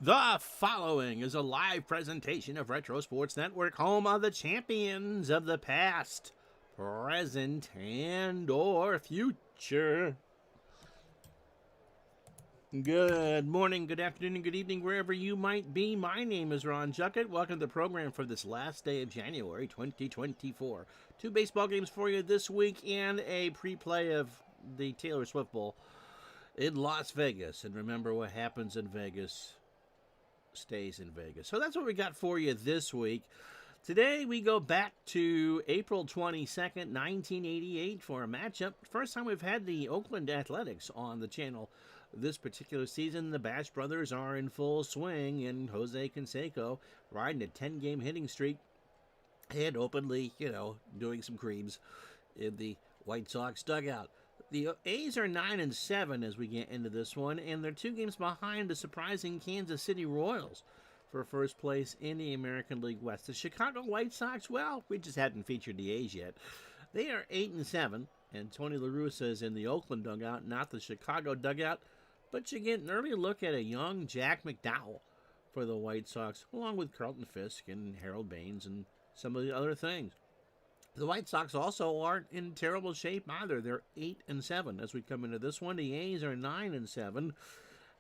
The following is a live presentation of Retro Sports Network, home of the champions of the past, present, and or future. Good morning, good afternoon, and good evening, wherever you might be. My name is Ron Juckett. Welcome to the program for this last day of January 2024. Two baseball games for you this week and a pre-play of the Taylor Swift Bowl in Las Vegas. And remember, what happens in Vegas stays in Vegas. So that's what we got for you this week. Today we go back to April 22nd, 1988 for a matchup. First time we've had the Oakland Athletics on the channel this particular season. The Bash brothers are in full swing, and Jose Canseco riding a 10-game hitting streak and openly, doing some creams in the White Sox dugout. The A's are 9-7 as we get into this one, and they're 2 games behind the surprising Kansas City Royals for first place in the American League West. The Chicago White Sox, well, we just hadn't featured the A's yet. They are 8-7, and Tony La Russa is in the Oakland dugout, not the Chicago dugout. But you get an early look at a young Jack McDowell for the White Sox, along with Carlton Fisk and Harold Baines and some of the other things. The White Sox also aren't in terrible shape either. They're 8-7 as we come into this one. The A's are 9-7,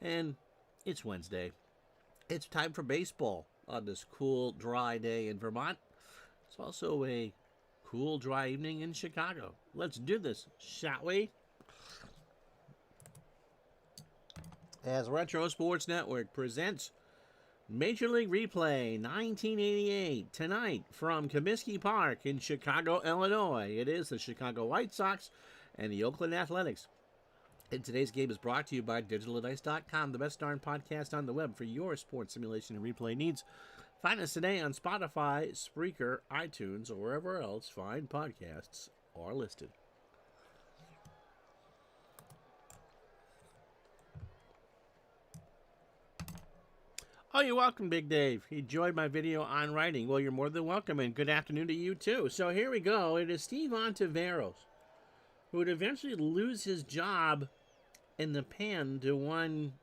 and it's Wednesday. It's time for baseball on this cool, dry day in Vermont. It's also a cool, dry evening in Chicago. Let's do this, shall we? As Retro Sports Network presents Major League Replay 1988 tonight from Comiskey Park in Chicago, Illinois. It is the Chicago White Sox and the Oakland Athletics. And today's game is brought to you by DigitalAdice.com, the best darn podcast on the web for your sports simulation and replay needs. Find us today on Spotify, Spreaker, iTunes, or wherever else fine podcasts are listed. Oh, you're welcome, Big Dave. He enjoyed my video on writing. Well, you're more than welcome, and good afternoon to you, too. So here we go. It is Steve Ontiveros, who would eventually lose his job in the pen to one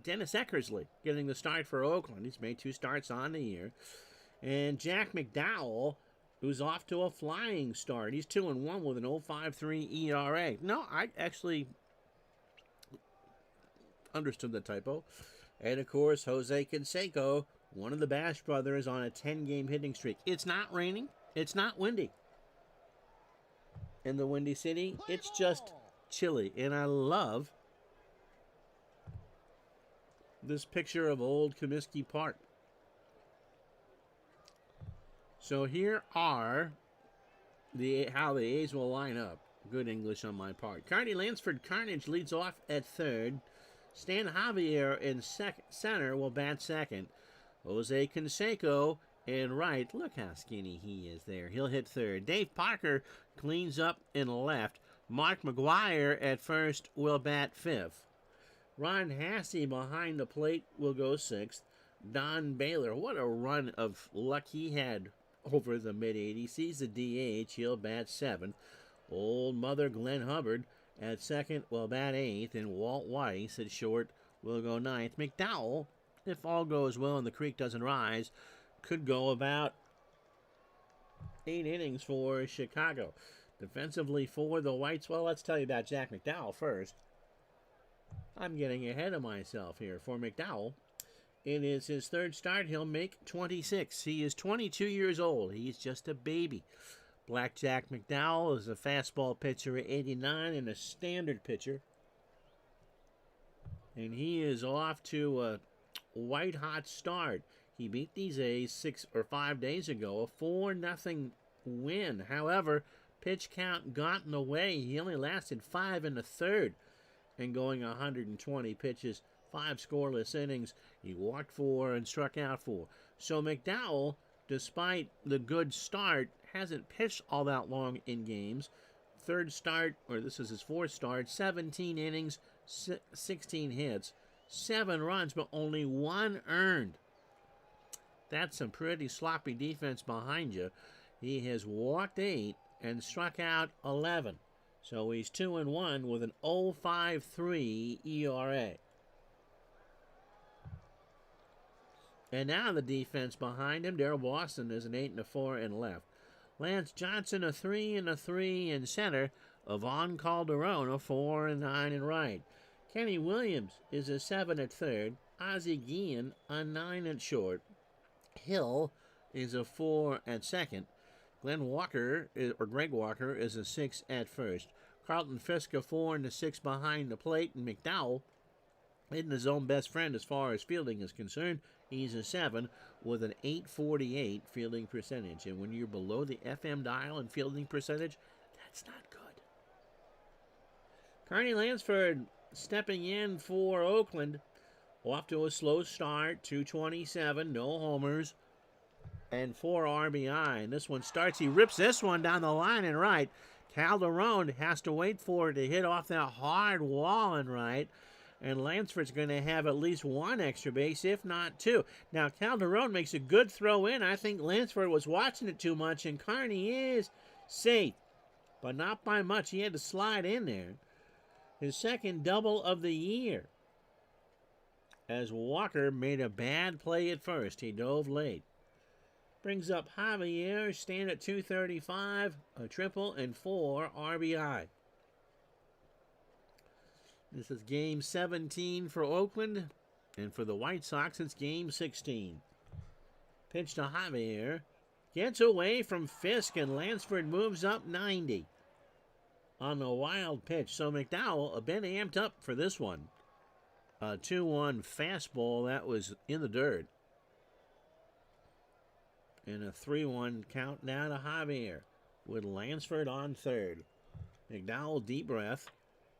Dennis Eckersley, getting the start for Oakland. He's made 2 starts on the year. And Jack McDowell, who's off to a flying start. He's 2-1 with an 0.53 ERA. No, I actually understood the typo. And, of course, Jose Canseco, one of the Bash brothers, on a 10-game hitting streak. It's not raining. It's not windy. In the Windy City, it's just chilly. And I love this picture of old Comiskey Park. So here are how the A's will line up. Good English on my part. Carney Lansford Carnage leads off at third. Stan Javier in center will bat second. Jose Canseco in right. Look how skinny he is there. He'll hit third. Dave Parker cleans up in left. Mark McGuire at first will bat fifth. Ron Hassey behind the plate will go sixth. Don Baylor, what a run of luck he had over the mid-'80s. He's the DH. He'll bat seventh. Old Mother Glenn Hubbard at second will bat eighth, and Walt Weiss at short will go ninth. McDowell, if all goes well and the creek doesn't rise, could go about 8 innings for Chicago. Defensively for the Whites, well, let's tell you about Jack McDowell first. I'm getting ahead of myself here. For McDowell, it is his 3rd start. He'll make 26. He is 22 years old. He's just a baby. Blackjack McDowell is a fastball pitcher at 89 and a standard pitcher. And he is off to a white-hot start. He beat these A's 6 or 5 days ago, a 4-0 win. However, pitch count got in the way. He only lasted 5 1/3 and going 120 pitches, 5 scoreless innings. He walked 4 and struck out 4. So McDowell, despite the good start, hasn't pitched all that long in games. 3rd start, or this is his 4th start, 17 innings, 16 hits, 7 runs, but only 1 earned. That's some pretty sloppy defense behind you. He has walked 8 and struck out 11. So he's 2-1 with an 0.53 ERA. And now the defense behind him. Darryl Boston is an 8 and a 4 in left. Lance Johnson a 3 and a 3 in center. Yvonne Calderon a 4 and 9 in right. Kenny Williams is a 7 at third. Ozzie Guillen a 9 at short. Hill is a 4 at second. Greg Walker is a 6 at first. Carlton Fisk a 4 and a 6 behind the plate. And McDowell isn't his own best friend as far as fielding is concerned. He's a 7 with an .848 fielding percentage. And when you're below the FM dial in fielding percentage, that's not good. Carney Lansford stepping in for Oakland. Off to a slow start, 227, no homers, and 4 RBI. And this one starts, he rips this one down the line and right. Calderon has to wait for it to hit off that hard wall and right. And Lansford's going to have at least 1 extra base, if not 2. Now, Calderon makes a good throw in. I think Lansford was watching it too much, and Carney is safe, but not by much. He had to slide in there. His second double of the year, as Walker made a bad play at first. He dove late. Brings up Javier, stand at 235, a triple, and 4 RBI. This is game 17 for Oakland, and for the White Sox, it's game 16. Pitch to Javier. Gets away from Fisk, and Lansford moves up 90 on the wild pitch. So McDowell a bit amped up for this one. A 2-1 fastball that was in the dirt. And a 3-1 count now to Javier with Lansford on third. McDowell deep breath.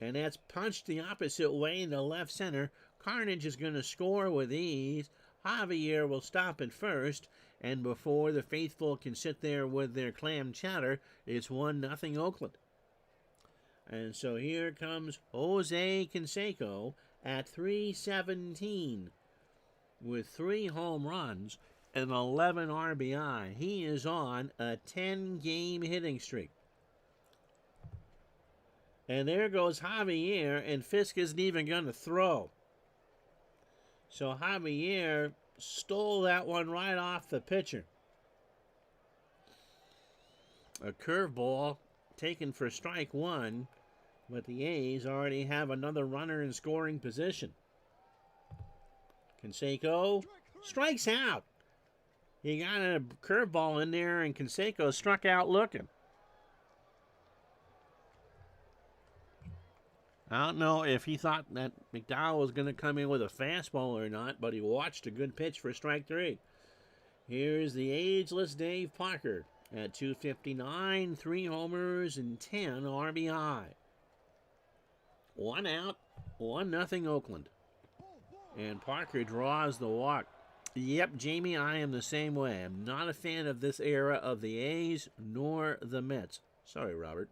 And that's punched the opposite way into left center. Carnage is going to score with ease. Javier will stop at first. And before the faithful can sit there with their clam chowder, it's 1-0 Oakland. And so here comes Jose Canseco at 317 with 3 home runs and 11 RBI. He is on a 10-game hitting streak. And there goes Javier, and Fisk isn't even going to throw. So Javier stole that one right off the pitcher. A curveball taken for strike 1, but the A's already have another runner in scoring position. Canseco strikes out. He got a curveball in there, and Canseco struck out looking. I don't know if he thought that McDowell was going to come in with a fastball or not, but he watched a good pitch for strike 3. Here's the ageless Dave Parker at 259, 3 homers, and 10 RBI. 1 out, 1-0 Oakland. And Parker draws the walk. Yep, Jamie, I am the same way. I'm not a fan of this era of the A's nor the Mets. Sorry, Robert.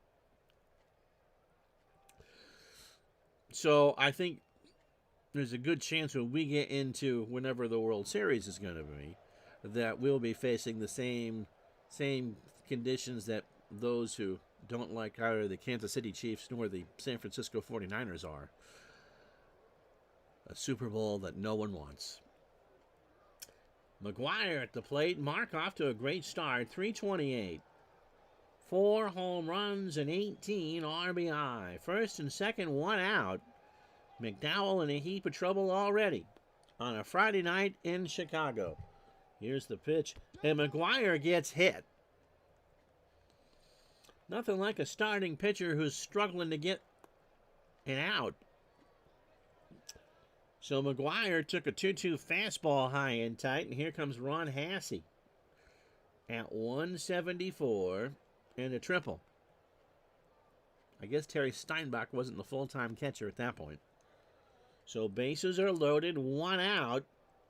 So I think there's a good chance when we get into whenever the World Series is going to be, that we'll be facing the same conditions that those who don't like either the Kansas City Chiefs nor the San Francisco 49ers are. A Super Bowl that no one wants. McGuire at the plate. Mark off to a great start. 328. 4 home runs and 18 RBI. First and second, 1 out. McDowell in a heap of trouble already on a Friday night in Chicago. Here's the pitch, and McGuire gets hit. Nothing like a starting pitcher who's struggling to get an out. So McGuire took a 2-2 fastball high and tight, and here comes Ron Hassey at 174 and a triple. I guess Terry Steinbach wasn't the full-time catcher at that point. So bases are loaded, 1 out,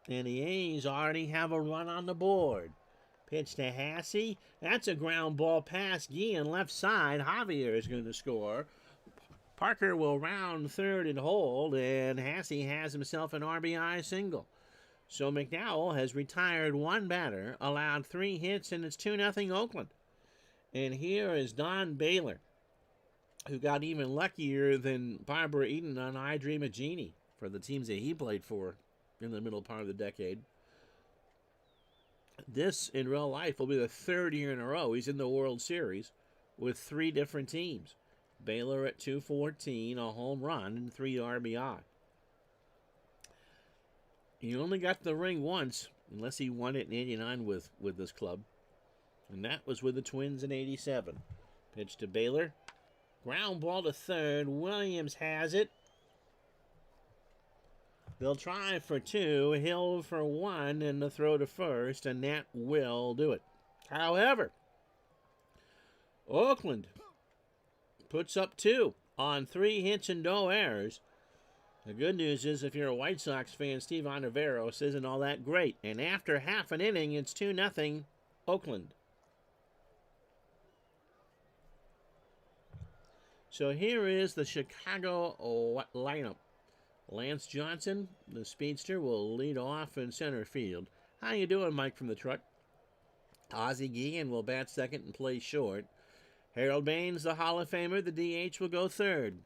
and the A's already have a run on the board. Pitch to Hassey. That's a ground ball past Guillen left side. Javier is going to score. Parker will round third and hold, and Hassey has himself an RBI single. So McDowell has retired 1 batter, allowed 3 hits, and it's 2-0 Oakland. And here is Don Baylor, who got even luckier than Barbara Eden on I Dream of Jeannie for the teams that he played for in the middle part of the decade. This, in real life, will be the third year in a row he's in the World Series with 3 different teams. Baylor at 214, a home run, and 3 RBI. He only got the ring once, unless he won it in 89 with this club. And that was with the Twins in 87. Pitch to Baylor. Ground ball to third. Williams has it. They'll try for 2. Hill for 1, and the throw to first, and that will do it. However, Oakland puts up 2 on 3 hits and no errors. The good news is, if you're a White Sox fan, Steve Ontiveros isn't all that great. And after half an inning, it's 2-0 Oakland. So here is the Chicago lineup. Lance Johnson, the speedster, will lead off in center field. How you doing, Mike from the truck? Ozzie Guillen will bat second and play short. Harold Baines, the Hall of Famer, the DH, will go third.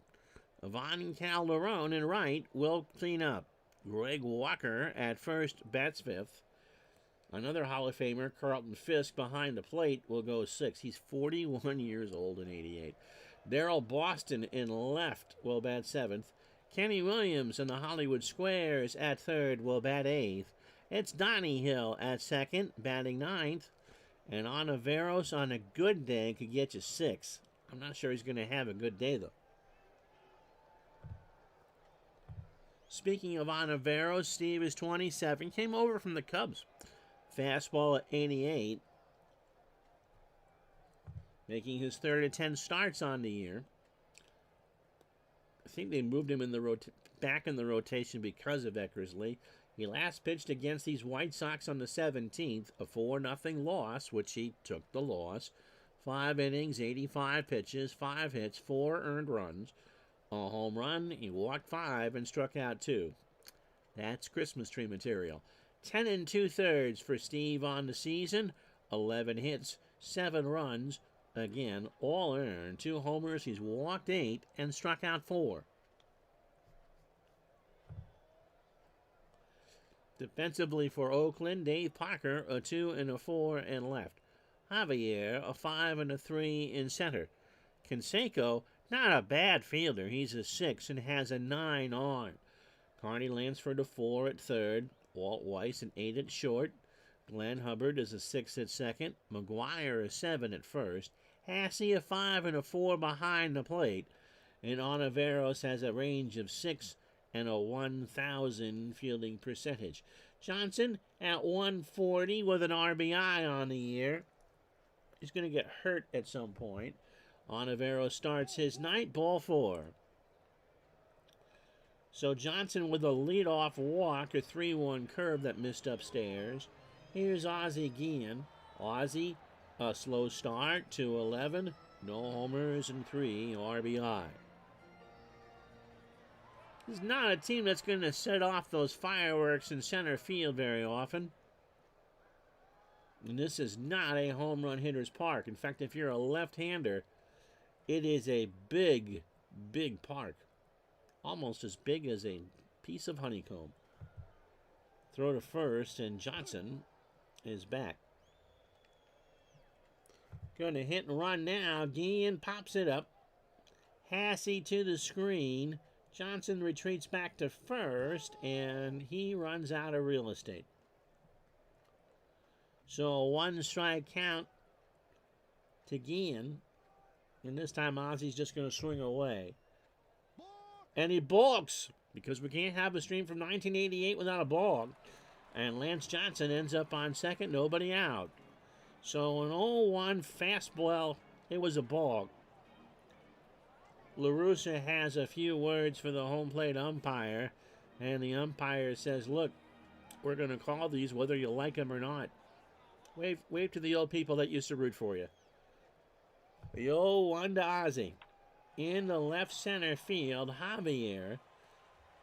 Ivan Calderon in right will clean up. Greg Walker at first bats fifth. Another Hall of Famer, Carlton Fisk, behind the plate will go sixth. He's 41 years old in 88. Darrell Boston in left will bat seventh. Kenny Williams in the Hollywood Squares at third will bat eighth. It's Donnie Hill at second, batting ninth. And Ontiveros on a good day could get you sixth. I'm not sure he's going to have a good day, though. Speaking of Ontiveros, Steve is 27. Came over from the Cubs. Fastball at 88. Making his third of 10 starts on the year. I think they moved him in the back in the rotation because of Eckersley. He last pitched against these White Sox on the 17th, a 4-0 loss, which he took the loss. 5 innings, 85 pitches, 5 hits, 4 earned runs. A home run, he walked 5 and struck out 2. That's Christmas tree material. 10 2/3 for Steve on the season. 11 hits, 7 runs. Again, all earned. 2 homers, he's walked 8 and struck out 4. Defensively for Oakland, Dave Parker, a 2 and a 4 in left. Javier, a 5 and a 3 in center. Canseco, not a bad fielder. He's a 6 and has a 9 on. Carney Lansford, a 4 at third. Walt Weiss, an 8 at short. Glenn Hubbard is a 6 at second. McGuire, a 7 at first. Hassey, a 5 and a 4 behind the plate. And Ontiveros has a range of 6 and a 1,000 fielding percentage. Johnson at 140 with an RBI on the year. He's going to get hurt at some point. Ontiveros starts his night, ball 4. So Johnson with a leadoff walk, a 3-1 curve that missed upstairs. Here's Ozzie Guillen. Ozzie, a slow start, 2-11, no homers and 3 RBI. This is not a team that's going to set off those fireworks in center field very often. And this is not a home run hitter's park. In fact, if you're a left-hander, it is a big, big park. Almost as big as a piece of honeycomb. Throw to first, and Johnson is back. Going to hit and run now. Guillen pops it up. Hassey to the screen. Johnson retreats back to first, and he runs out of real estate. So a 1-strike count to Guillen. And this time Ozzie's just going to swing away. And he balks, because we can't have a stream from 1988 without a balk. And Lance Johnson ends up on second, nobody out. So an 0-1 fastball, it was a balk. LaRussa has a few words for the home plate umpire, and the umpire says, look, we're going to call these whether you like them or not. Wave to the old people that used to root for you. The 0-1 to Ozzie. In the left center field, Javier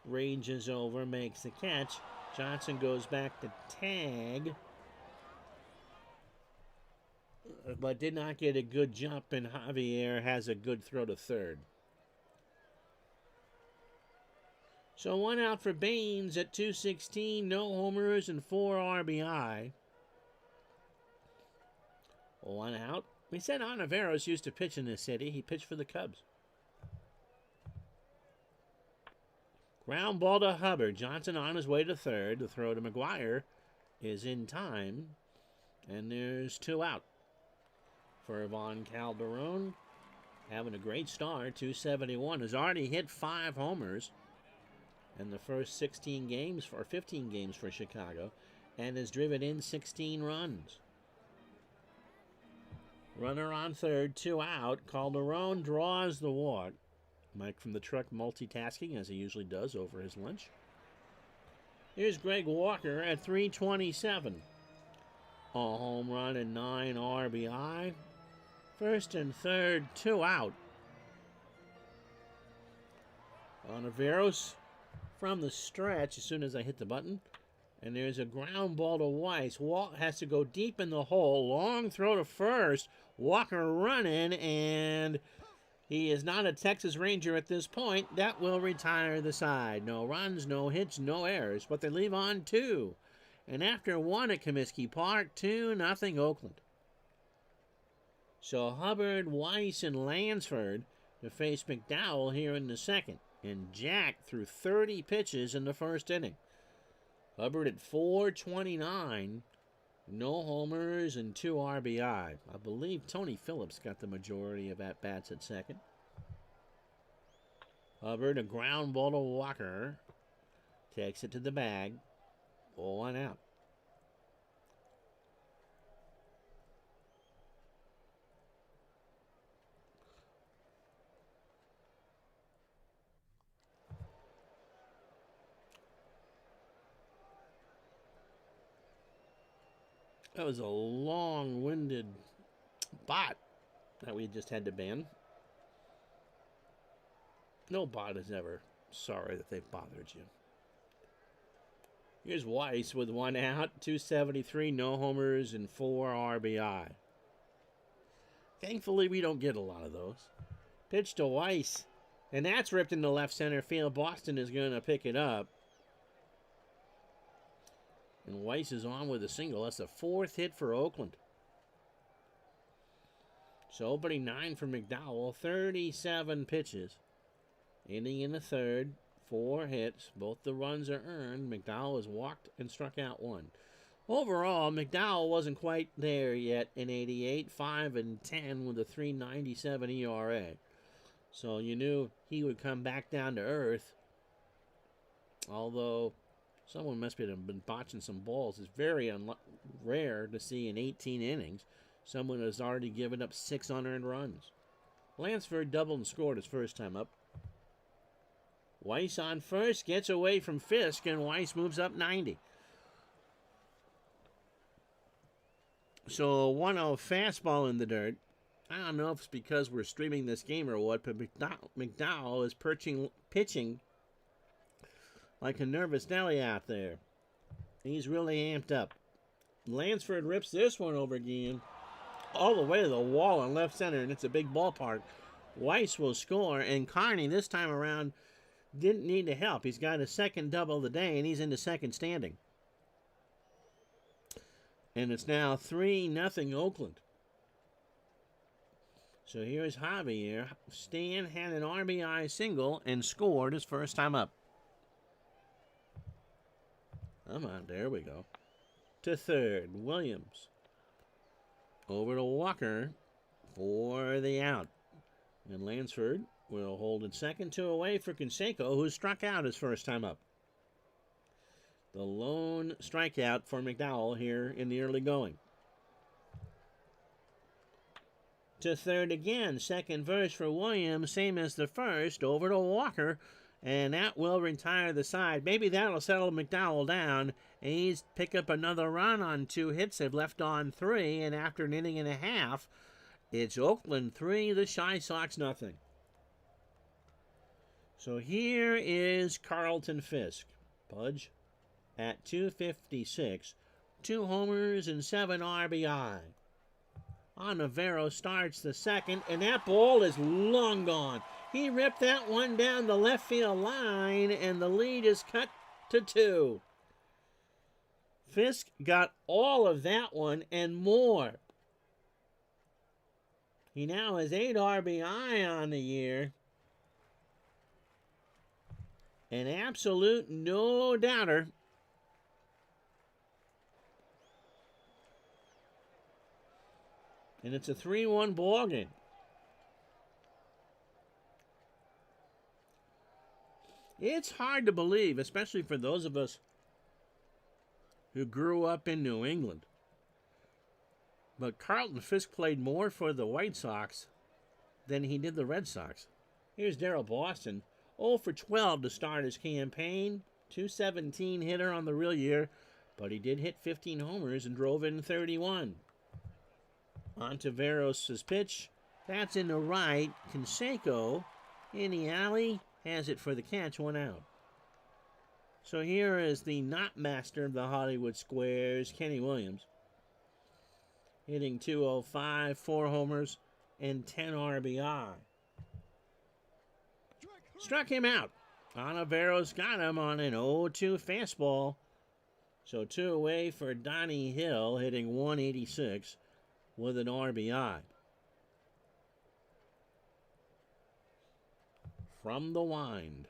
ranges over, makes the catch. Johnson goes back to tag, but did not get a good jump, and Javier has a good throw to third. So 1 out for Baines at 216, no homers and 4 RBI. One out. We said Ontiveros used to pitch in this city. He pitched for the Cubs. Ground ball to Hubbard. Johnson on his way to third. The throw to McGuire is in time. And there's 2 out for Ivan Calderon. Having a great start. 271. Has already hit 5 homers in the first 16 games or 15 games for Chicago. And has driven in 16 runs. Runner on third, 2 out. Calderon draws the walk. Mike from the truck multitasking, as he usually does over his lunch. Here's Greg Walker at 327. A home run and 9 RBI. First and third, 2 out. Ontiveros from the stretch as soon as I hit the button. And there's a ground ball to Weiss. Walt has to go deep in the hole. Long throw to first. Walker running, and he is not a Texas Ranger at this point. That will retire the side. No runs, no hits, no errors, but they leave on 2. And after 1 at Comiskey Park, 2-0 Oakland. So Hubbard, Weiss, and Lansford to face McDowell here in the second. And Jack threw 30 pitches in the first inning. Hubbard at 429, no homers and 2 RBI. I believe Tony Phillips got the majority of at-bats at second. Hubbard, a ground ball to Walker. Takes it to the bag. 1 out. That was a long-winded bot that we just had to ban. No bot is ever sorry that they've bothered you. Here's Weiss with 1 out, 273, no homers, and 4 RBI. Thankfully, we don't get a lot of those. Pitch to Weiss, and that's ripped into left center field. Boston is going to pick it up. And Weiss is on with a single. That's the 4th hit for Oakland. So opening 9 for McDowell. 37 pitches. Inning in the third. 4 hits. Both the runs are earned. McDowell has walked and struck out 1. Overall, McDowell wasn't quite there yet in 88. 5-10 with a 3.97 ERA. So you knew he would come back down to earth. Although someone must have been botching some balls. It's very rare to see in 18 innings someone has already given up 6 unearned runs. Lansford doubled and scored his first time up. Weiss on first, gets away from Fisk, and Weiss moves up 90. So a 1-0 fastball in the dirt. I don't know if it's because we're streaming this game or what, but McDowell is pitching like a nervous Nelly out there. He's really amped up. Lansford rips this one over again all the way to the wall in left center, and it's a big ballpark. Weiss will score, and Carney this time around didn't need to help. He's got his second double of the day, and he's into second standing. And it's now 3-0 Oakland. So here's Javier. Stan had an RBI single and scored his first time up. Come on, there we go. To third, Williams. Over to Walker for the out. And Lansford will hold it second, 2 away for Canseco, who struck out his first time up. The lone strikeout for McDowell here in the early going. To third again, second verse for Williams, same as the first, over to Walker, and that will retire the side. Maybe that'll settle McDowell down. A's pick up another run on 2 hits. They've left on 3, and after an inning and a half, it's Oakland 3, the Chi Sox nothing. So here is Carlton Fisk. Pudge at 256. 2 homers and 7 RBI. Ontiveros starts the second, and that ball is long gone. He ripped that one down the left field line, and the lead is cut to 2. Fisk got all of that one and more. He now has 8 RBI on the year. An absolute no-doubter. And it's a 3-1 ball game. It's hard to believe, especially for those of us who grew up in New England. But Carlton Fisk played more for the White Sox than he did the Red Sox. Here's Darryl Boston, 0 for 12 to start his campaign. .217 hitter on the real year, but he did hit 15 homers and drove in 31. On to Veros' pitch. That's in the right. Canseco in the alley has it for the catch, 1 out. So here is the not master of the Hollywood Squares, Kenny Williams, hitting .205, 4 homers, and 10 RBI. Struck him out. Ontiveros got him on an 0-2 fastball. So 2 away for Donnie Hill, hitting .186 with an RBI. From the wind.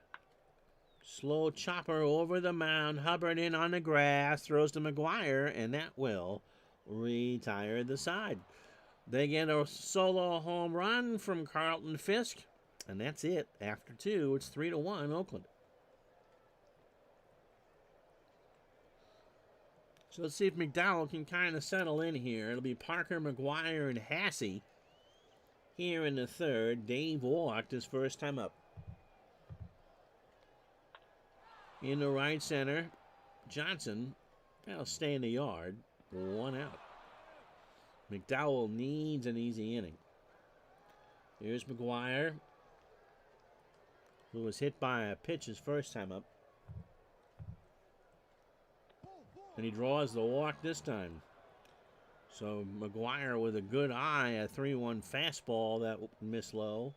Slow chopper over the mound. Hubbard in on the grass. Throws to McGuire, and that will retire the side. They get a solo home run from Carlton Fisk, and that's it. After 2, it's 3-1 Oakland. So let's see if McDowell can kind of settle in here. It'll be Parker, McGuire, and Hassey here in the 3rd. Dave walked his first time up. In the right center, Johnson, that'll stay in the yard. 1 out. McDowell needs an easy inning. Here's McGuire, who was hit by a pitch his first time up. And he draws the walk this time. So McGuire with a good eye, a 3-1 fastball that missed low.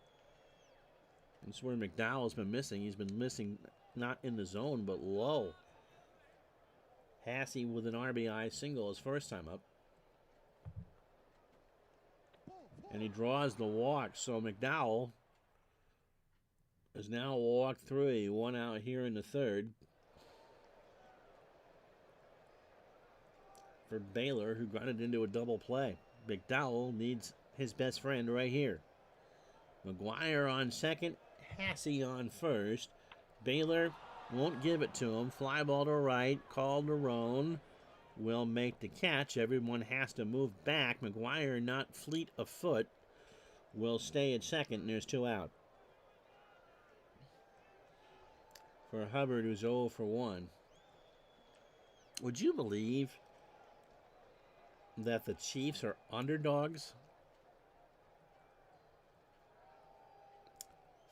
That's where McDowell's been missing. He's been missing not in the zone, but low. Hassey with an RBI single his first time up. And he draws the walk. So McDowell has now walked 3, 1 out here in the 3rd. For Baylor, who got it into a double play. McDowell needs his best friend right here. McGuire on second, Hassey on first. Baylor won't give it to him. Fly ball to right. Calderon will make the catch. Everyone has to move back. McGuire, not fleet of foot, will stay at second, and there's 2 out. For Hubbard, who's 0 for 1. Would you believe that the Chiefs are underdogs?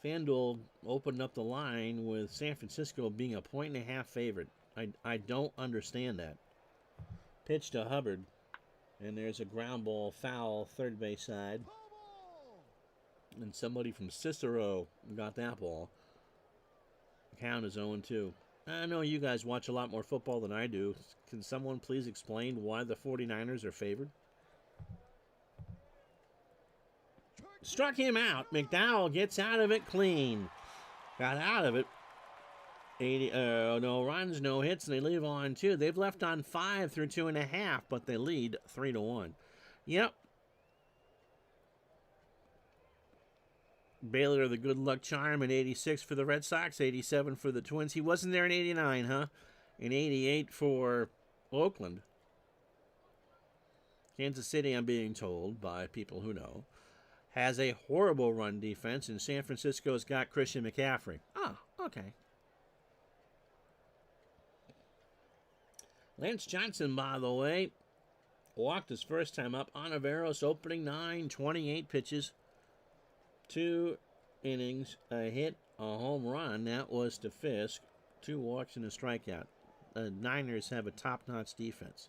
FanDuel opened up the line with San Francisco being a 1.5 favorite. I don't understand that. Pitch to Hubbard, and there's a ground ball foul, third base side. And somebody from Cicero got that ball. The count is 0-2. I know you guys watch a lot more football than I do. Can someone please explain why the 49ers are favored? Struck him out. McDowell gets out of it clean. Got out of it. 80, no runs, no hits, and they leave on 2. They've left on 5 through 2.5, but they lead 3-1. Yep. Baylor, the good luck charm, in 86 for the Red Sox, 87 for the Twins. He wasn't there in 89, huh? In 88 for Oakland. Kansas City, I'm being told by people who know, has a horrible run defense, and San Francisco's got Christian McCaffrey. Oh, okay. Lance Johnson, by the way, walked his first time up. Ontiveros opening 9, 28 pitches, 2 innings, a hit, a home run. That was to Fisk. 2 walks and a strikeout. The Niners have a top-notch defense.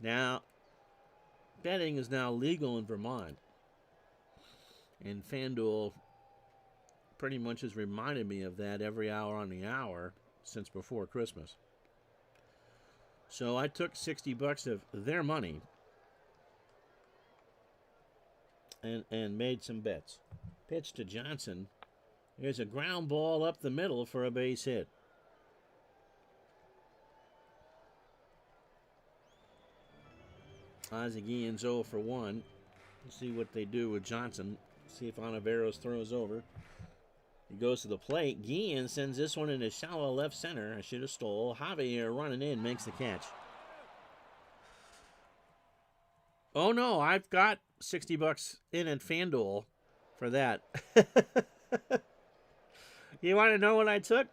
Now, betting is now legal in Vermont. And FanDuel pretty much has reminded me of that every hour on the hour since before Christmas. So I took $60 of their money and made some bets. Pitch to Johnson. Here's a ground ball up the middle for a base hit. Ozzie Guillen's 0 for 1. Let's see what they do with Johnson. See if Ontiveros throws over. He goes to the plate. Guillen sends this one into shallow left center. I should have stole. Javier running in makes the catch. Oh no, I've got $60 in at FanDuel for that. You want to know what I took?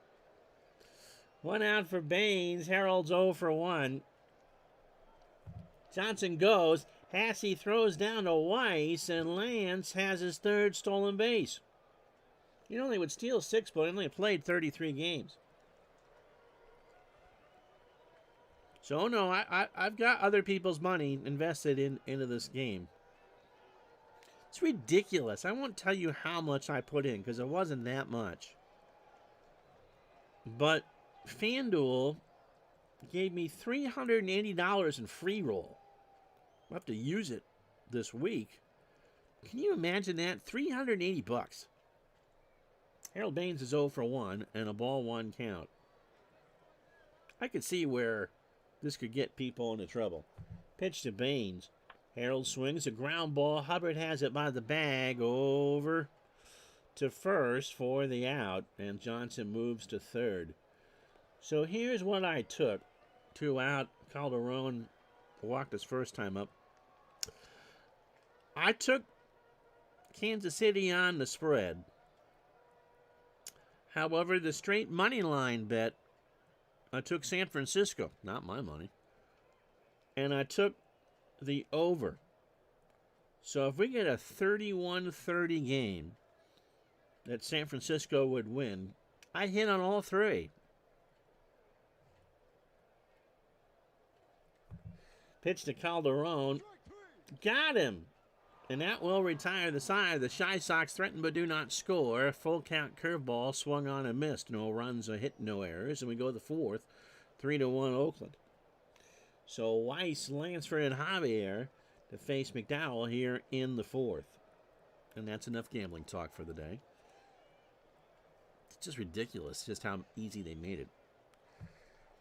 One out for Baines. Harold's 0 for 1. Johnson goes. Hasse throws down to Weiss, and Lance has his third stolen base. You know, they would steal 6, but only played 33 games. So, no, I've got other people's money invested into this game. It's ridiculous. I won't tell you how much I put in, because it wasn't that much. But FanDuel gave me $380 in free roll. I'll have to use it this week. Can you imagine that? $380. Harold Baines is 0 for 1 and a ball 1 count. I could see where this could get people into trouble. Pitch to Baines. Harold swings a ground ball. Hubbard has it by the bag over to first for the out, and Johnson moves to third. So here's what I took. 2 out. Calderon walked his first time up. I took Kansas City on the spread. However, the straight money line bet, I took San Francisco, not my money, and I took the over. So if we get a 31-30 game that San Francisco would win, I hit on all 3. Pitch to Calderon. Got him. And that will retire the side. The Shy Sox threaten but do not score. Full count curveball swung on and missed. No runs, a hit, no errors. And we go to the 4th. 3-1 Oakland. So Weiss, Lansford, and Javier to face McDowell here in the 4th. And that's enough gambling talk for the day. It's just ridiculous just how easy they made it.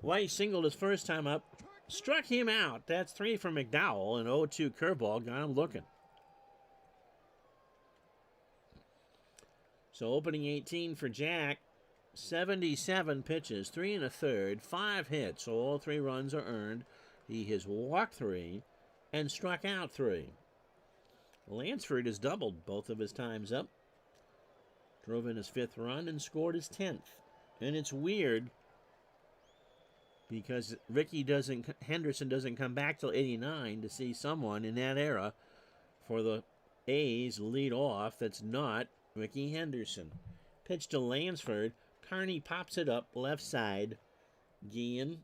Weiss singled his first time up. Struck him out. That's 3 for McDowell. An 0-2 curveball got him looking. So opening 18 for Jack. 77 pitches, 3 1/3, 5 hits. So all 3 runs are earned. He has walked 3 and struck out 3. Lansford has doubled both of his times up. Drove in his 5th run and scored his 10th. And it's weird because Henderson doesn't come back till 89 to see someone in that era for the A's lead off that's not Ricky Henderson. Pitch to Lansford. Carney pops it up left side. Guillen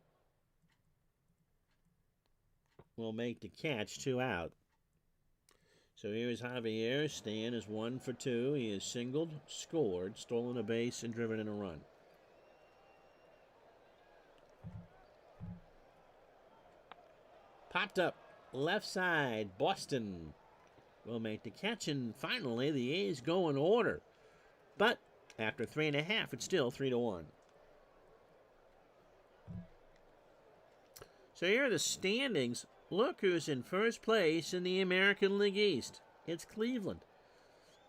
will make the catch, 2 out. So here's Javier. Stan is 1 for 2. He has singled, scored, stolen a base, and driven in a run. Popped up left side. Boston will make the catch, and finally the A's go in order. But after 3.5, it's still 3-1. So here are the standings. Look who's in first place in the American League East. It's Cleveland.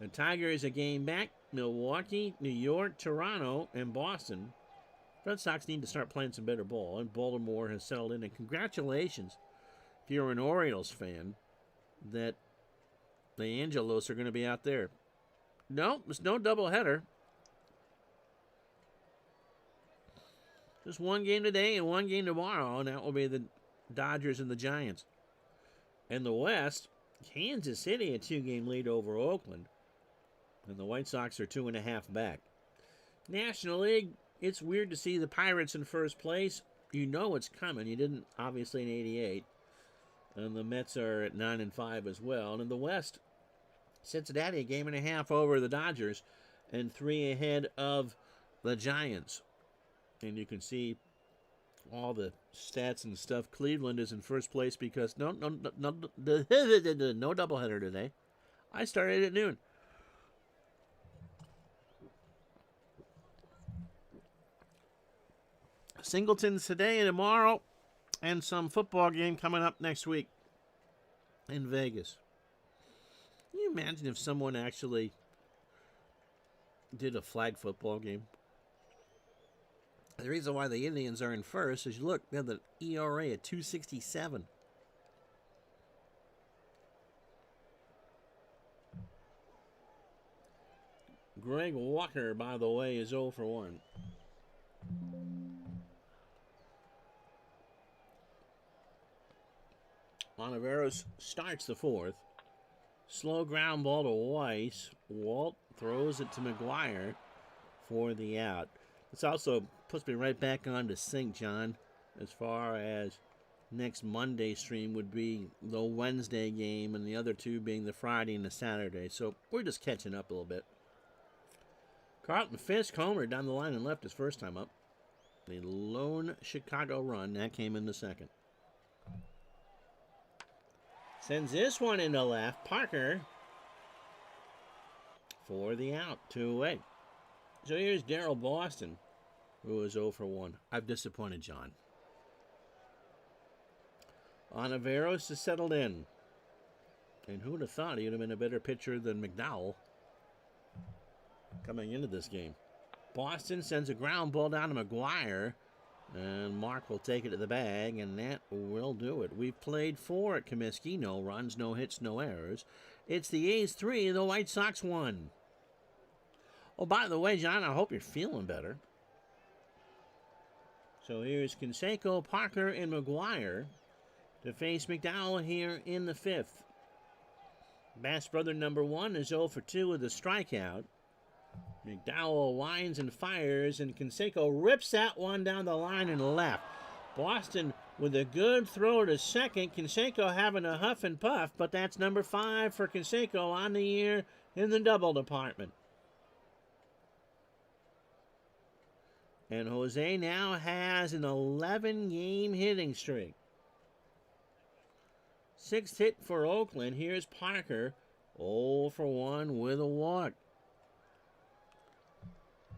The Tigers a game back. Milwaukee, New York, Toronto, and Boston. Red Sox need to start playing some better ball, and Baltimore has settled in. And congratulations, if you're an Orioles fan, that the Angelos are going to be out there. No, there's no doubleheader. Just one game today and one game tomorrow, and that will be the Dodgers and the Giants. In the West, Kansas City a 2-game lead over Oakland, and the White Sox are 2.5 back. National League, it's weird to see the Pirates in first place. You know it's coming. You didn't, obviously, in 88. And the Mets are at 9-5 as well. And in the West, Cincinnati a 1.5 over the Dodgers and 3 ahead of the Giants. And you can see all the stats and stuff. Cleveland is in first place because no doubleheader today. I started at noon. Singletons today and tomorrow, and some football game coming up next week in Vegas. Can you imagine if someone actually did a flag football game? The reason why the Indians are in first is, look, they have the ERA at 2.67. Greg Walker, by the way, is 0 for 1. Ontiveros starts the fourth. Slow ground ball to Weiss. Walt throws it to McGuire for the out. This also puts me right back on to sync, John, as far as next Monday stream would be the Wednesday game and the other two being the Friday and the Saturday. So we're just catching up a little bit. Carlton Fisk homered down the line and left his first time up. The lone Chicago run, that came in the second. Sends this one into left. Parker for the out. 2 away. So here's Darryl Boston, who is 0 for 1. I've disappointed John. Ontiveros is settled in. And who would have thought he would have been a better pitcher than McDowell coming into this game. Boston sends a ground ball down to McGuire. And Mark will take it to the bag, and that will do it. We've played 4 at Comiskey. No runs, no hits, no errors. It's the A's 3, the White Sox 1. Oh, by the way, John, I hope you're feeling better. So here's Canseco, Parker, and McGuire to face McDowell here in the 5th. Bass brother number 1 is 0 for 2 with a strikeout. McDowell winds and fires, and Canseco rips that one down the line and left. Boston with a good throw to second. Canseco having a huff and puff, but that's number 5 for Canseco on the year in the double department. And Jose now has an 11-game hitting streak. 6th hit for Oakland. Here's Parker, 0 for 1 with a walk.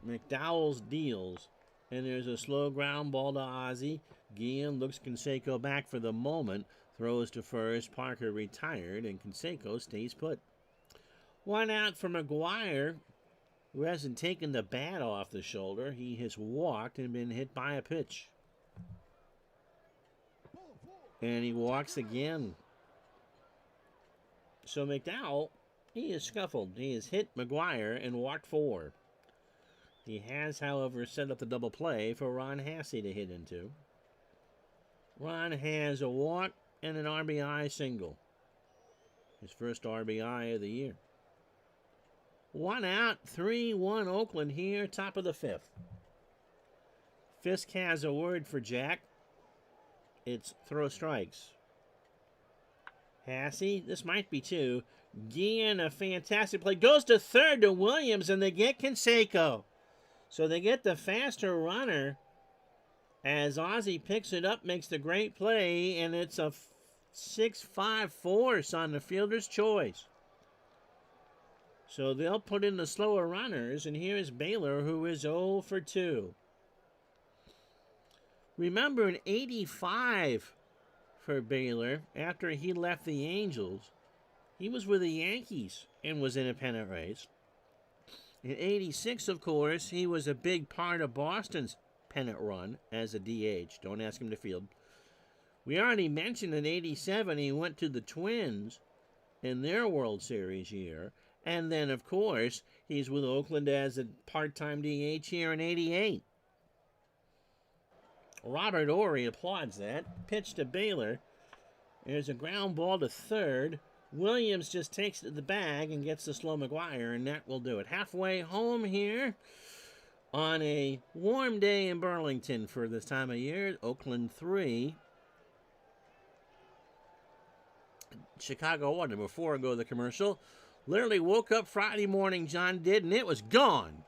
McDowell's deals, and there's a slow ground ball to Ozzie. Guillen looks Canseco back for the moment, throws to first. Parker retired, and Canseco stays put. 1 out for McGuire, who hasn't taken the bat off the shoulder. He has walked and been hit by a pitch. And he walks again. So McDowell, he has scuffled. He has hit McGuire and walked 4. He has, however, set up the double play for Ron Hasse to hit into. Ron has a walk and an RBI single. His first RBI of the year. 1 out, 3-1 Oakland here, top of the 5th. Fisk has a word for Jack. It's throw strikes. Hasse, this might be 2. Guillen, a fantastic play. Goes to third to Williams, and they get Canseco. So they get the faster runner as Ozzie picks it up, makes the great play, and it's a 6-5 force on the fielder's choice. So they'll put in the slower runners, and here's Baylor, who is 0 for 2. Remember, in 85 for Baylor, after he left the Angels, he was with the Yankees and was in a pennant race. In 86, of course, he was a big part of Boston's pennant run as a DH. Don't ask him to field. We already mentioned in 87 he went to the Twins in their World Series year. And then, of course, he's with Oakland as a part-time DH here in 88. Robert Ory applauds that. Pitch to Baylor. There's a ground ball to third. Williams just takes it to the bag and gets the slow McGuire, and that will do it. Halfway home here on a warm day in Burlington for this time of year. Oakland 3. Chicago 1. And before I go to the commercial, literally woke up Friday morning, John did, and it was gone.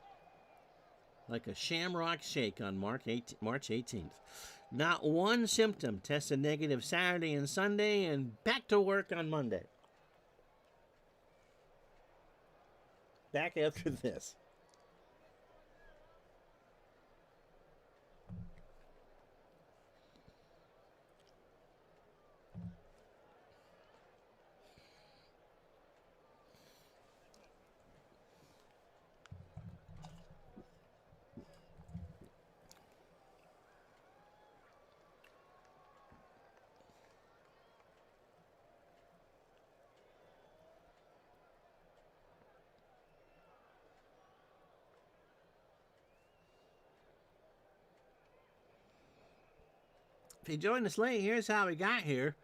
Like a shamrock shake on March 18th. Not one symptom. Tested negative Saturday and Sunday, and back to work on Monday. Back after this. If you joined us late, here's how we got here.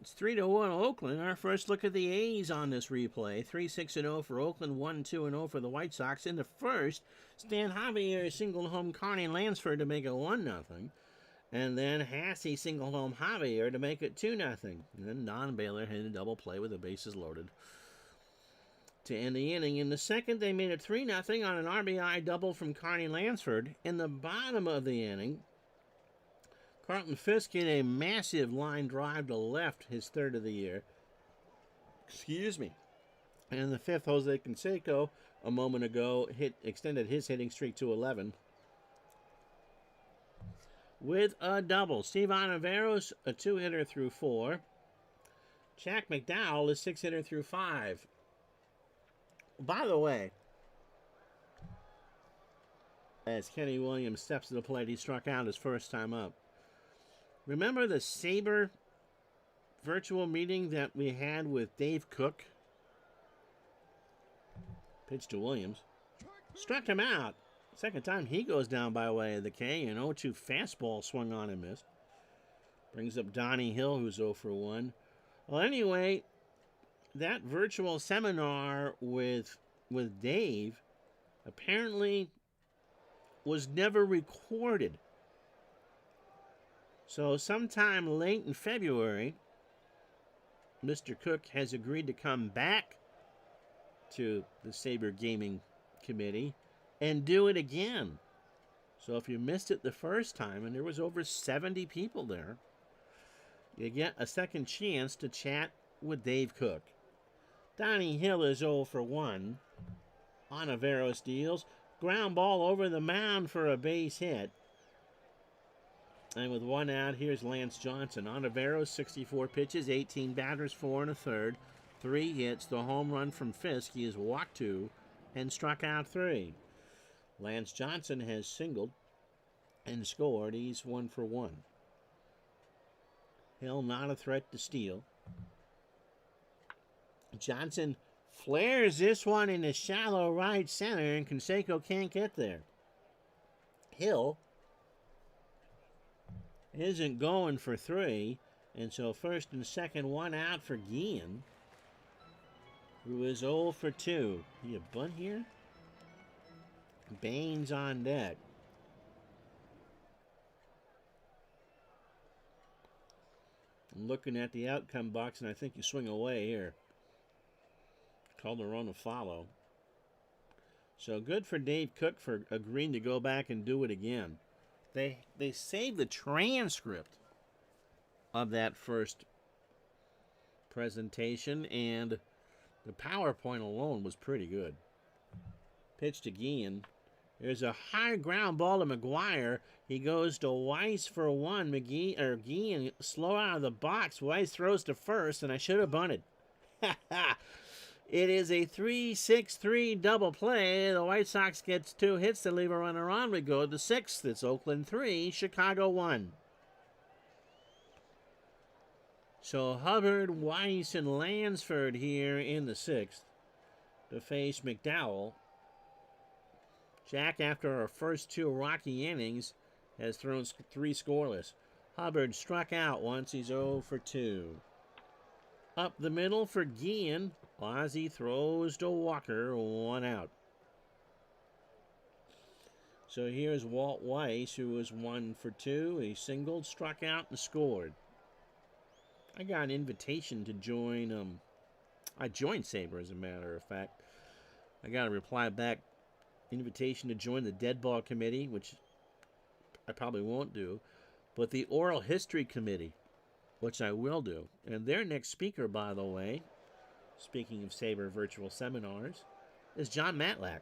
It's 3-1 Oakland. Our first look at the A's on this replay. 3-6-0 for Oakland, 1-2-0 for the White Sox. In the first, Stan Javier singled home Carney Lansford to make it 1-0. And then Hassey singled home Javier to make it 2-0. And then Don Baylor hit a double play with the bases loaded to end the inning. In the second, they made it 3-0 on an RBI double from Carney Lansford. In the bottom of the inning, Carlton Fisk hit a massive line drive to left, his third of the year. Excuse me. And in the fifth, Jose Canseco, a moment ago, extended his hitting streak to 11 with a double. Steve Ontiveros, a 2-hitter through 4. Jack McDowell, a 6-hitter through 5. By the way, as Kenny Williams steps to the plate, he struck out his first time up. Remember the Sabre virtual meeting that we had with Dave Cook? Pitch to Williams. Struck him out. Second time he goes down by way of the K. An 0-2 fastball swung on and missed. Brings up Donnie Hill, who's 0 for 1. Well, anyway, that virtual seminar with Dave apparently was never recorded. So sometime late in February, Mr. Cook has agreed to come back to the Sabre Gaming Committee and do it again. So if you missed it the first time, and there was over 70 people there, you get a second chance to chat with Dave Cook. Donnie Hill is 0 for 1. Ontiveros deals. Ground ball over the mound for a base hit. And with 1 out, here's Lance Johnson. Ontiveros, 64 pitches, 18 batters, 4 1/3. 3 hits. The home run from Fisk. He has walked 2 and struck out 3. Lance Johnson has singled and scored. He's 1 for 1. Hill not a threat to steal. Johnson flares this one into shallow right center, and Canseco can't get there. Hill isn't going for 3, and so first and second, 1 out for Guillen, who is 0 for 2. He a bunt here? Baines on deck. I'm looking at the outcome box, and I think you swing away here. Calderon to follow. So good for Dave Cook for agreeing to go back and do it again. They saved the transcript of that first presentation, and the PowerPoint alone was pretty good. Pitch to Guillen. There's a high ground ball to McGuire. He goes to Weiss for 1. Guillen slow out of the box. Weiss throws to first, and I should have bunted. It is a 3-6-3 double play. The White Sox gets 2 hits to leave a runner on. We go to the 6th. It's Oakland 3, Chicago 1. So Hubbard, Weiss, and Lansford here in the 6th to face McDowell. Jack, after our first 2 rocky innings, has thrown 3 scoreless. Hubbard struck out once. He's 0 for 2. Up the middle for Guillen. Ozzie throws to Walker, 1 out. So here's Walt Weiss, who was 1 for 2. He singled, struck out, and scored. I got an invitation to join. I joined Sabre, as a matter of fact. I got a reply back, invitation to join the Dead Ball Committee, which I probably won't do, but the Oral History Committee, which I will do. And their next speaker, by the way, speaking of Sabre virtual seminars, is John Matlack.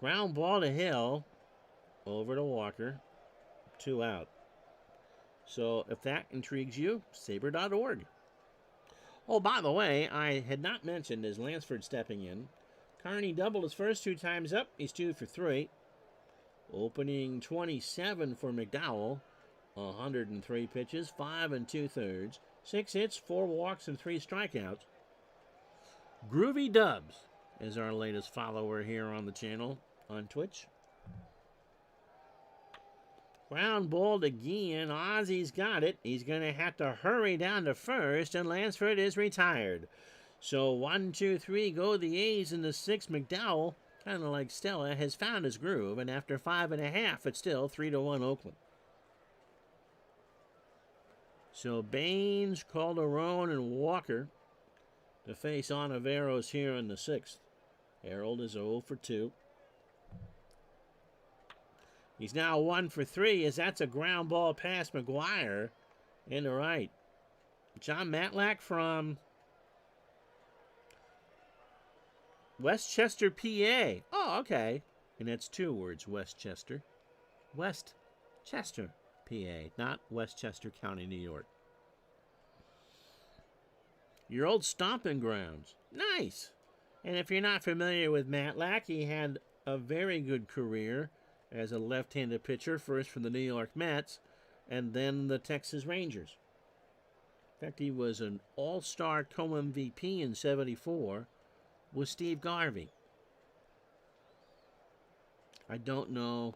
Ground ball to Hill. Over to Walker. 2 out. So if that intrigues you, saber.org. Oh, by the way, I had not mentioned as Lansford stepping in. Carney doubled his first 2 times up. He's 2 for 3. Opening 27 for McDowell. 103 pitches, 5 2/3. 6 hits, 4 walks, and 3 strikeouts. Groovy Dubs is our latest follower here on the channel on Twitch. Ground ball again. Ozzy's got it. He's going to have to hurry down to first, and Lansford is retired. So 1, 2, 3 go the A's in the 6th. McDowell, kind of like Stella, has found his groove, and after 5.5, it's still 3-1 Oakland. So Baines, Calderon, and Walker to face Ontiveros here in the 6th. Harold is 0 for 2. He's now 1 for 3 as that's a ground ball past McGuire in the right. John Matlack from Westchester, PA. Oh, okay. And that's 2 words, Westchester. Westchester, PA, not Westchester County, New York. Your old stomping grounds. Nice. And if you're not familiar with Matlack, he had a very good career as a left-handed pitcher, first for the New York Mets and then the Texas Rangers. In fact, he was an all-star co-MVP in '74 with Steve Garvey. I don't know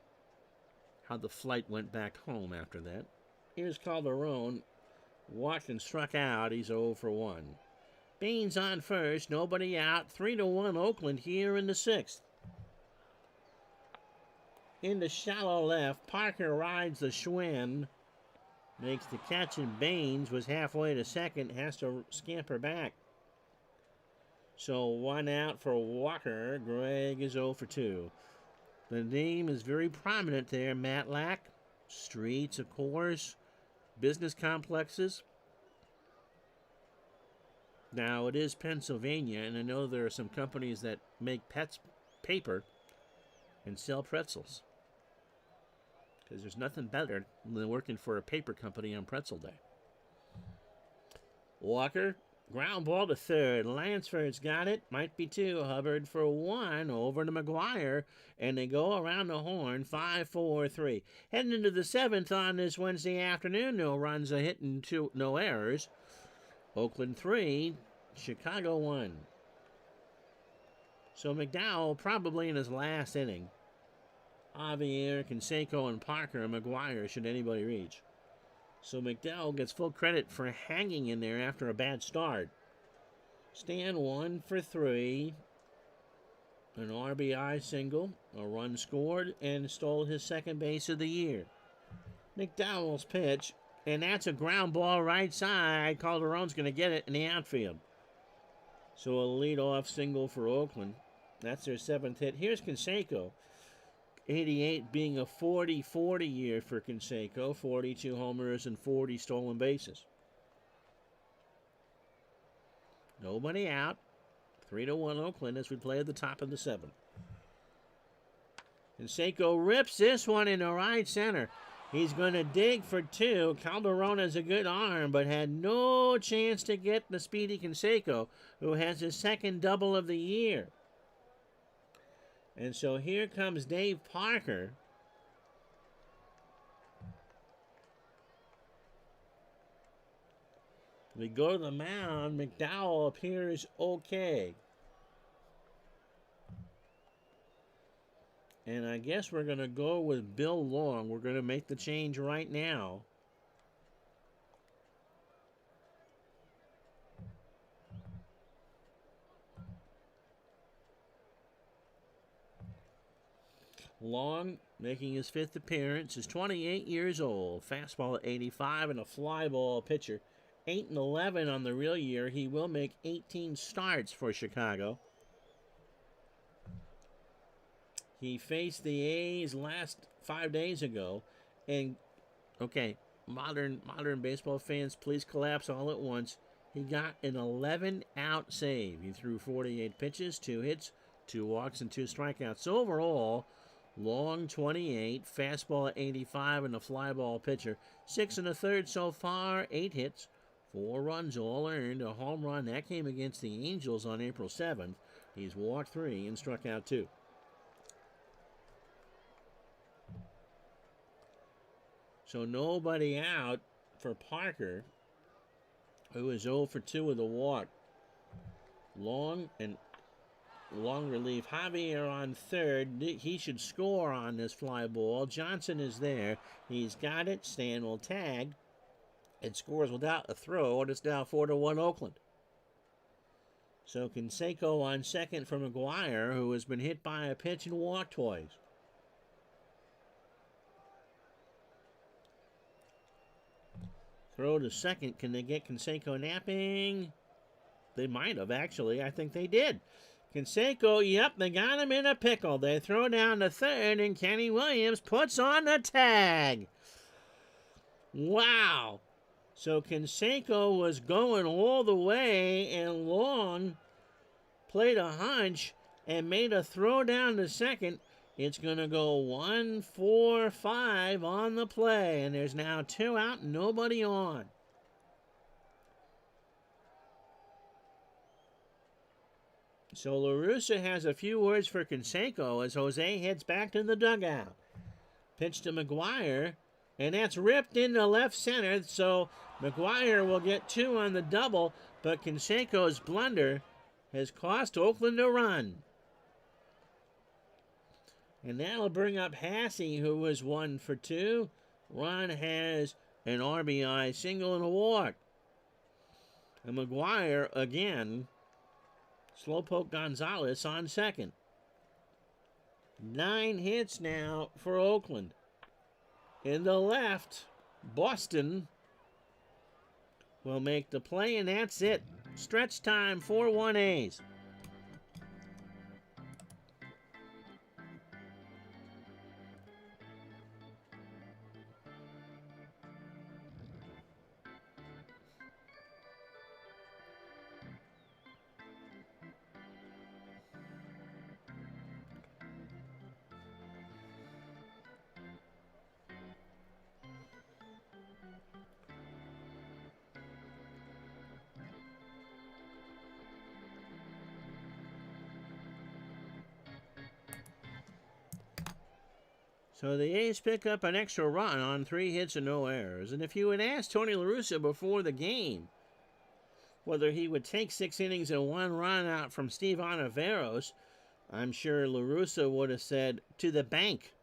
how the flight went back home after that. Here's Calderon. Walked and struck out. He's 0 for 1. Baines on first. Nobody out. 3-1 Oakland here in the 6th. In the shallow left, Parker rides the Schwinn. Makes the catch, and Baines was halfway to second. Has to scamper back. So 1 out for Walker. Greg is 0 for 2. The name is very prominent there, Matlack. Streets, of course. Business complexes. Now, it is Pennsylvania, and I know there are some companies that make paper and sell pretzels. Because there's nothing better than working for a paper company on Pretzel Day. Walker, ground ball to third. Lansford's got it. Might be 2. Hubbard for 1 over to McGuire. And they go around the horn. 5-4-3. Heading into the 7th on this Wednesday afternoon. No runs, a hit, and 2, no errors. Oakland 3, Chicago 1. So McDowell probably in his last inning. Javier, Canseco, and Parker, and McGuire should anybody reach. So McDowell gets full credit for hanging in there after a bad start. Stan 1 for 3. An RBI single, a run scored, and stole his 2nd base of the year. McDowell's pitch, and that's a ground ball right side. Calderon's going to get it in the outfield. So a leadoff single for Oakland. That's their 7th hit. Here's Canseco. 88 being a 40-40 year for Canseco. 42 homers and 40 stolen bases. Nobody out. 3-1 Oakland as we play at the top of the 7th. Canseco rips this one into right center. He's going to dig for 2. Calderon has a good arm, but had no chance to get the speedy Canseco, who has his 2nd double of the year. And so here comes Dave Parker. We go to the mound. McDowell appears okay. And I guess we're going to go with Bill Long. We're going to make the change right now. Long, making his 5th appearance, is 28 years old. Fastball at 85 and a fly ball pitcher. 8-11 on the real year. He will make 18 starts for Chicago. He faced the A's last 5 days ago. And, okay, modern baseball fans, please collapse all at once. He got an 11-out save. He threw 48 pitches, 2 hits, 2 walks, and 2 strikeouts. So overall, long 28, fastball at 85, and a fly ball pitcher. 6 1/3 so far, 8 hits, 4 runs all earned, a home run. That came against the Angels on April 7th. He's walked 3 and struck out 2. So nobody out for Parker, who is 0 for 2 with a walk. Long relief. Javier on third. He should score on this fly ball. Johnson is there. He's got it. Stan will tag. It scores without a throw, and it's now 4-1 Oakland. So Canseco on second for McGuire, who has been hit by a pitch and walked twice. Throw to second. Can they get Canseco napping? They might have, actually. I think they did. Canseco, yep, they got him in a pickle. They throw down to third, and Kenny Williams puts on the tag. Wow. So Canseco was going all the way, and Long played a hunch and made a throw down to second. It's going to go 1, 4, 5 on the play, and there's now 2 out and nobody on. So La Russa has a few words for Canseco as Jose heads back to the dugout. Pitch to McGuire, and that's ripped into left center, so McGuire will get 2 on the double, but Canseco's blunder has cost Oakland a run. And that'll bring up Hasse, who was 1 for 2. Ron has an RBI single and a walk. And McGuire, again, Slowpoke Gonzalez on second. 9 hits now for Oakland. In the left, Boston will make the play, and that's it. Stretch time, 4-1 A's. So the A's pick up an extra run on 3 hits and no errors. And if you had asked Tony La Russa before the game whether he would take 6 innings and 1 run out from Steve Ontiveros, I'm sure La Russa would have said, to the bank.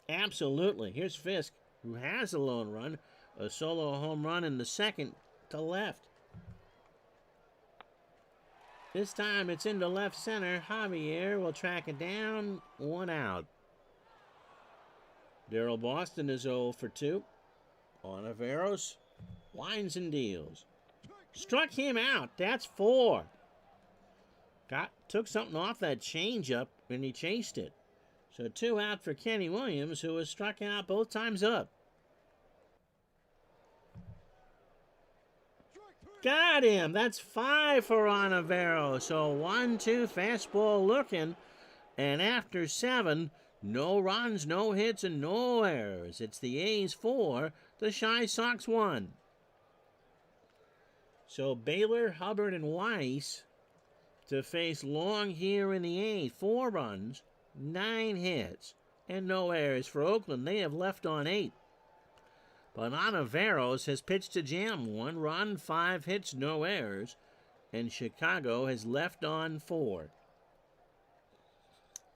Absolutely. Here's Fisk, who has a lone run, a solo home run in the second to left. This time it's into left center. Javier will track it down. 1 out. Darryl Boston is 0 for 2. Ontiveros winds and deals. Struck him out. That's 4. Took something off that changeup and he chased it. So 2 out for Kenny Williams, who was struck out both times up. Got him. That's 5 for Ontiveros. So 1-2 fastball looking. And after 7, no runs, no hits, and no errors. It's the A's 4, the Chi Sox 1. So Baylor, Hubbard, and Weiss to face Long here in the 8th. 4 runs, 9 hits, and no errors for Oakland. They have left on 8. But Ontiveros has pitched to jam. 1 run, 5 hits, no errors. And Chicago has left on 4.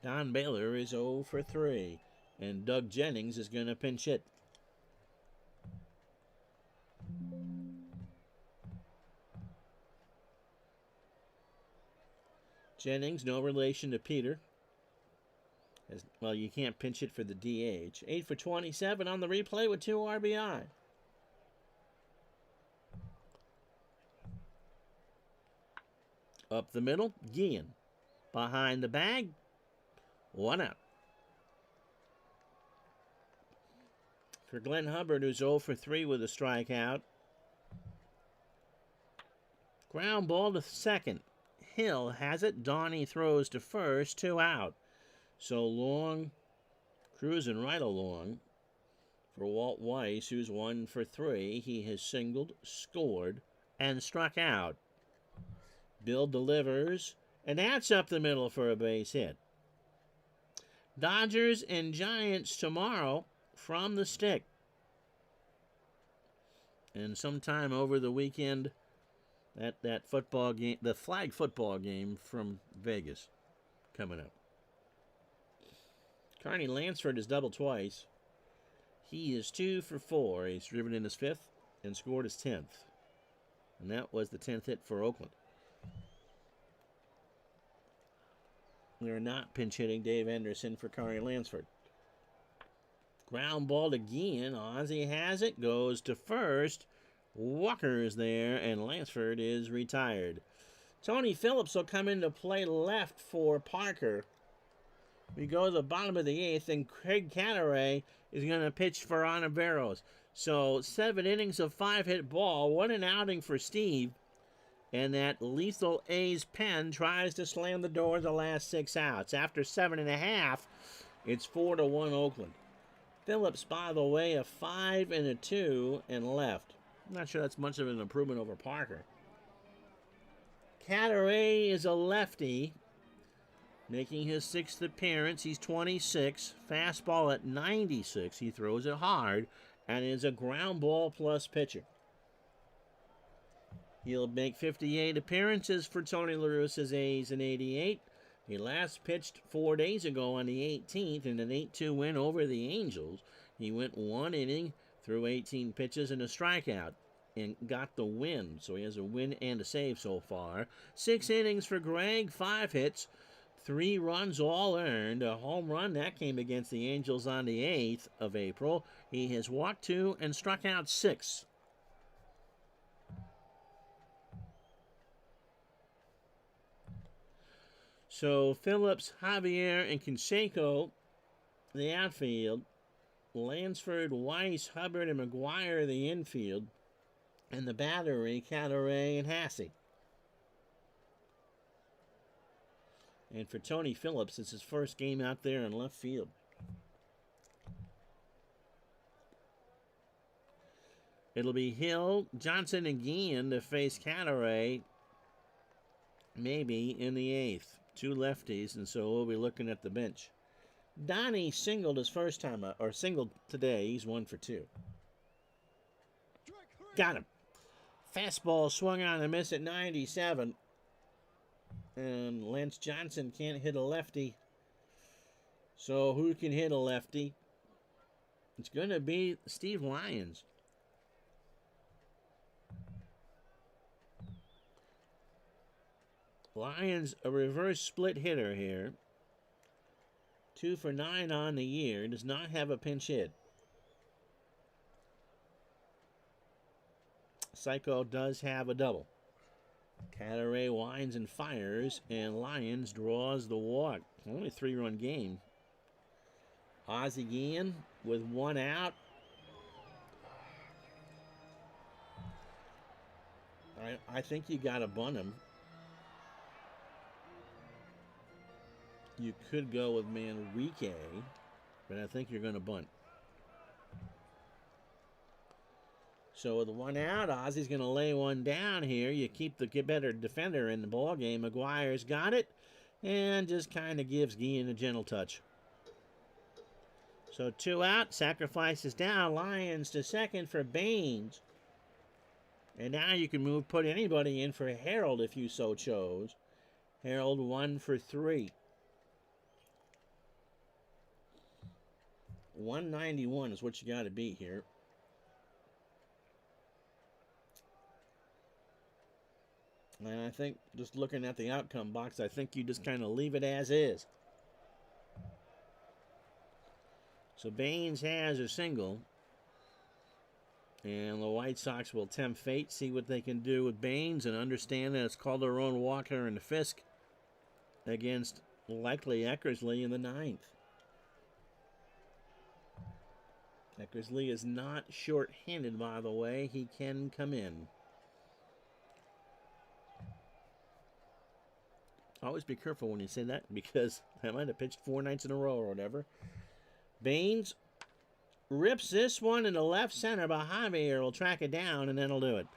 Don Baylor is 0 for 3. And Doug Jennings is going to pinch hit. Jennings, no relation to Peter. Well, you can't pinch hit for the DH. 8 for 27 on the replay with 2 RBI. Up the middle, Guillen. Behind the bag, 1 out. For Glenn Hubbard, who's 0 for 3 with a strikeout. Ground ball to second. Hill has it. Donnie throws to first. 2 out. So Long cruising right along for Walt Weiss, who's 1 for 3. He has singled, scored, and struck out. Bill delivers, and that's up the middle for a base hit. Dodgers and Giants tomorrow from the stick. And sometime over the weekend, that football game, the flag football game from Vegas, coming up. Carney Lansford has doubled twice. He is 2 for 4. He's driven in his 5th and scored his 10th. And that was the 10th hit for Oakland. They're not pinch hitting Dave Anderson for Carney Lansford. Ground ball again. Ozzie has it. Goes to first. Walker is there, and Lansford is retired. Tony Phillips will come into play left for Parker. We go to the bottom of the 8th, and Craig Catteray is going to pitch for Ontiveros. So 7 innings of 5-hit ball. What an outing for Steve. And that lethal A's pen tries to slam the door the last 6 outs. After 7.5, it's 4-1 Oakland. Phillips, by the way, a 5 and a 2 and left. I'm not sure that's much of an improvement over Parker. Catteray is a lefty, making his 6th appearance. He's 26. Fastball at 96. He throws it hard and is a ground ball plus pitcher. He'll make 58 appearances for Tony La Russa's A's in 88. He last pitched 4 days ago on the 18th in an 8-2 win over the Angels. He went 1 inning through 18 pitches and a strikeout and got the win. So he has a win and a save so far. 6 innings for Greg, 5 hits, 3 runs all earned. A home run that came against the Angels on the 8th of April. He has walked 2 and struck out 6. So Phillips, Javier, and Canseco, the outfield. Lansford, Weiss, Hubbard, and McGuire, the infield. And the battery, Catteray and Hasse. And for Tony Phillips, it's his first game out there in left field. It'll be Hill, Johnson, and Guillen to face Catteray, maybe in the 8th. 2 lefties, and so we'll be looking at the bench. Donnie singled his first time, or singled today. He's 1 for 2. Got him. Fastball swung on a miss at 97. And Lance Johnson can't hit a lefty. So who can hit a lefty? It's going to be Steve Lyons. Lyons, a reverse split hitter here. 2 for 9 on the year. Does not have a pinch hit. Psycho does have a double. Catteray winds and fires, and Lyons draws the walk. Only a 3-run game. Ozzie Guillen with 1 out. I think you got to bunt him. You could go with Manrique, but I think you're going to bunt. So with 1 out, Ozzie's going to lay 1 down here. You keep the better defender in the ball game. McGuire's got it and just kind of gives Guillen a gentle touch. So 2 out, sacrifices down. Lyons to second for Baines. And now you can put anybody in for Harold if you so chose. Harold 1 for 3. 191 is what you got to beat here. And I think, just looking at the outcome box, I think you just kind of leave it as is. So Baines has a single. And the White Sox will tempt fate, see what they can do with Baines, and understand that it's Calderon, Walker, and Fisk against likely Eckersley in the 9th. Eckersley is not short-handed, by the way. He can come in. Always be careful when you say that because I might have pitched 4 nights in a row or whatever. Baines rips this one into left center, but Javier will track it down, and then he'll do it.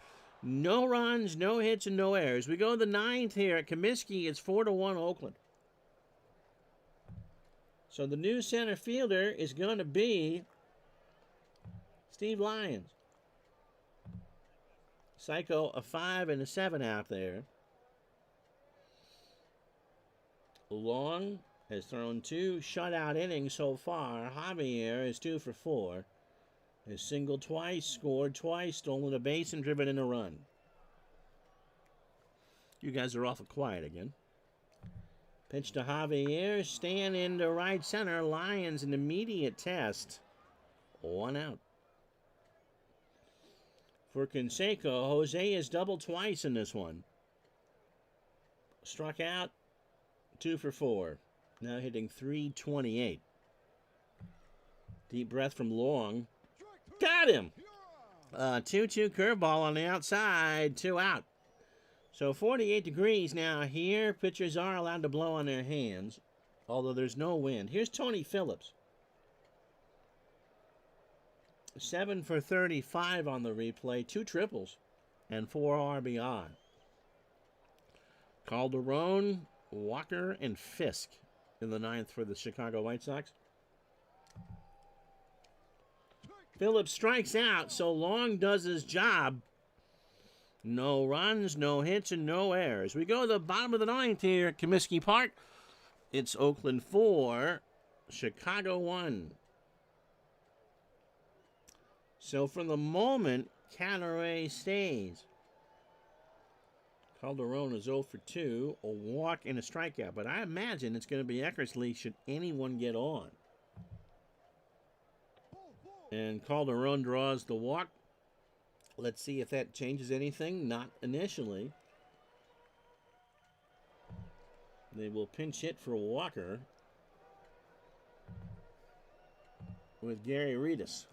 No runs, no hits, and no errors. We go to the 9th here at Comiskey. It's 4-1 Oakland. So the new center fielder is going to be Steve Lyons. Psycho, a 5 and a 7 out there. Long has thrown 2 shutout innings so far. Javier is 2 for 4. Has singled twice, scored twice, stolen a base, and driven in a run. You guys are awful quiet again. Pitch to Javier, stand into right center. Lyons an immediate test. 1 out. For Canseco, Jose has doubled twice in this one. Struck out, 2 for 4. Now hitting .328. Deep breath from Long. Got him! 2-2 curveball on the outside, 2 out. So 48 degrees now here. Pitchers are allowed to blow on their hands, although there's no wind. Here's Tony Phillips. 7 for 35 on the replay, 2 triples, and 4 RBI. Calderon, Walker, and Fisk in the 9th for the Chicago White Sox. Phillips strikes out, so Long does his job. No runs, no hits, and no errors. We go to the bottom of the 9th here at Comiskey Park. It's Oakland 4, Chicago 1. So for the moment, Canary stays. Calderon is 0 for 2, a walk and a strikeout. But I imagine it's going to be Eckersley should anyone get on. And Calderon draws the walk. Let's see if that changes anything. Not initially. They will pinch hit for Walker with Gary Reedus.